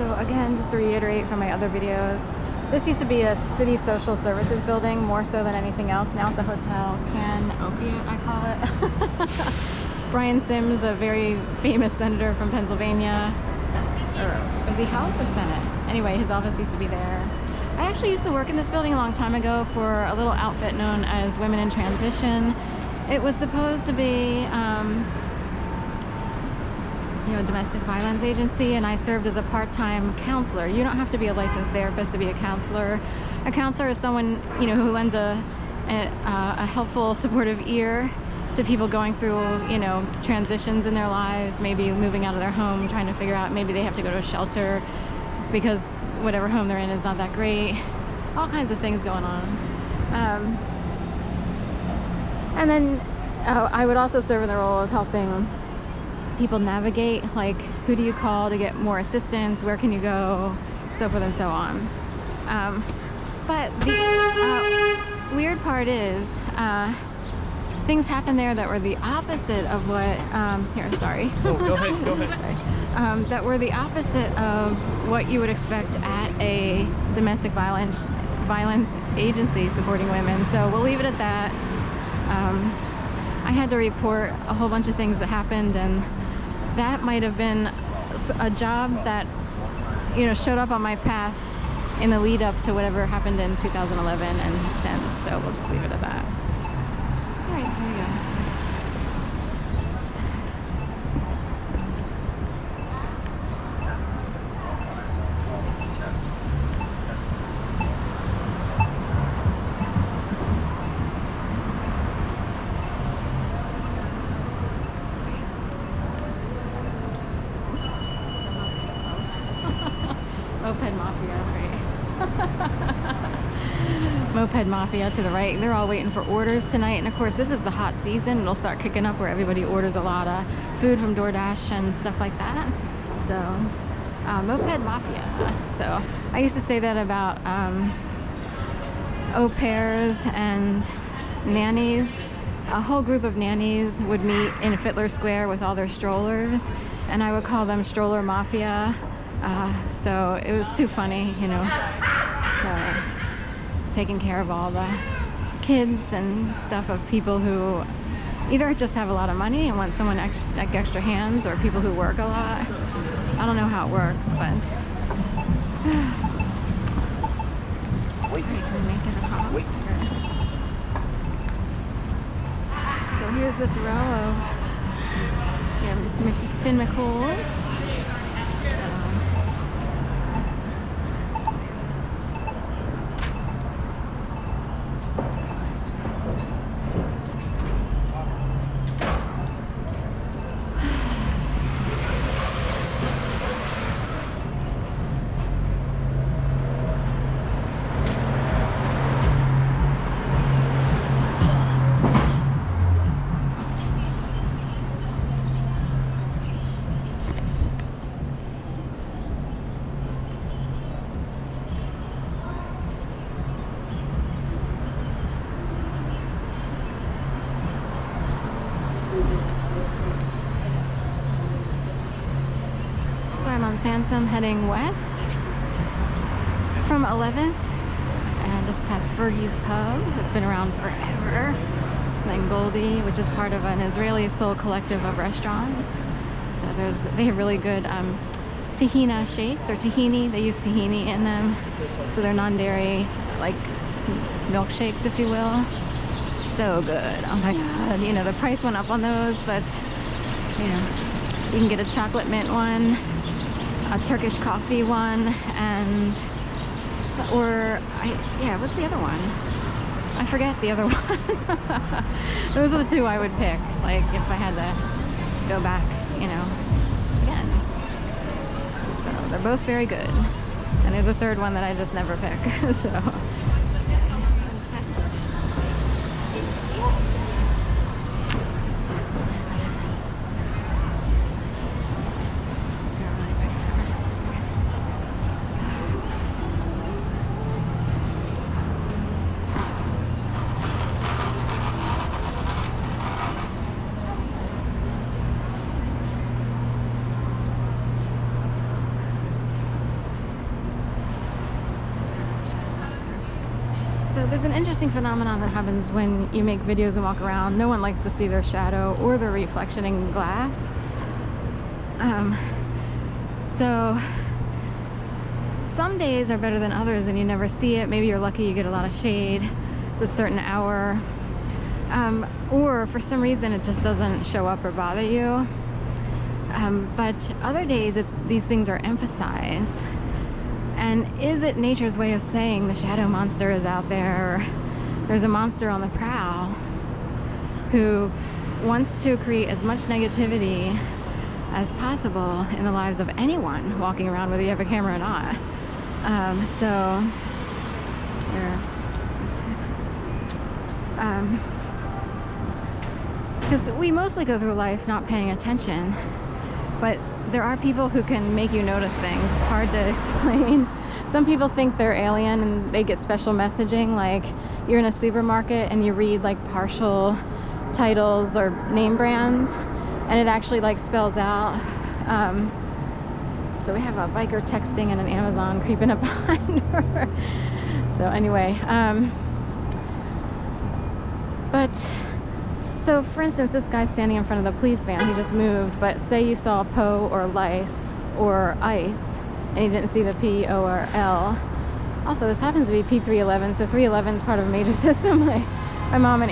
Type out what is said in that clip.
So again, just to reiterate from my other videos, this used to be a city social services building more so than anything else. Now it's a hotel. Canopiate, I call it. Brian Sims, a very famous senator from Pennsylvania, or is he House or Senate? Anyway, his office used to be there. I actually used to work in this building a long time ago for a little outfit known as Women in Transition. It was supposed to be a domestic violence agency, and I served as a part-time counselor. You don't have to be a licensed therapist to be a counselor. A counselor is someone, you know, who lends a helpful, supportive ear to people going through, you know, transitions in their lives, maybe moving out of their home, trying to figure out, maybe they have to go to a shelter because whatever home they're in is not that great. All kinds of things going on. And then I would also serve in the role of helping people navigate, like, who do you call to get more assistance, where can you go, so forth and so on. But the weird part is things happened there that were the opposite of what Go ahead. that were the opposite of what you would expect at a domestic violence agency supporting women. So we'll leave it at that. I had to report a whole bunch of things that happened, and that might have been a job that, you know, showed up on my path in the lead up to whatever happened in 2011 and since. So we'll just leave it at that. All right, here we go. Moped Mafia, right? Moped Mafia to the right. They're all waiting for orders tonight. And of course, this is the hot season. It'll start kicking up where everybody orders a lot of food from DoorDash and stuff like that. So, Moped Mafia. So, I used to say that about au pairs and nannies. A whole group of nannies would meet in Fiddler Square with all their strollers, and I would call them Stroller Mafia. So it was too funny, you know, so taking care of all the kids and stuff of people who either just have a lot of money and want someone like extra hands, or people who work a lot. I don't know how it works, but Wait. can we make it across? Wait. So here's this row of Finn McCool's. I'm on Sansom heading west from 11th and just past Fergie's Pub. It's been around forever. And then Goldie, which is part of an Israeli soul collective of restaurants. So they have really good tahina shakes, or tahini. They use tahini in them. So they're non-dairy, like milkshakes, if you will. So good. Oh my God. You know, the price went up on those, but you know, you can get a chocolate mint one, a Turkish coffee one, and what's the other one? I forget the other one. Those are the two I would pick, like if I had to go back, you know, again. So they're both very good. And there's a third one that I just never pick. So there's an interesting phenomenon that happens when you make videos and walk around. No one likes to see their shadow or their reflection in glass. So some days are better than others and you never see it. Maybe you're lucky you get a lot of shade. It's a certain hour. Or for some reason it just doesn't show up or bother you. But other days these things are emphasized. And is it nature's way of saying the shadow monster is out there? Or there's a monster on the prowl who wants to create as much negativity as possible in the lives of anyone walking around, whether you have a camera or not. Because we mostly go through life not paying attention, but there are people who can make you notice things. It's hard to explain. Some people think they're alien and they get special messaging, like you're in a supermarket and you read like partial titles or name brands, and it actually like spells out. So we have a biker texting and an Amazon creeping up behind her. So anyway, so for instance, this guy's standing in front of the police van. He just moved, but say you saw Poe or lice or ice and you didn't see the P, O, or L. Also, this happens to be P311, so 311 is part of a major system. My mom and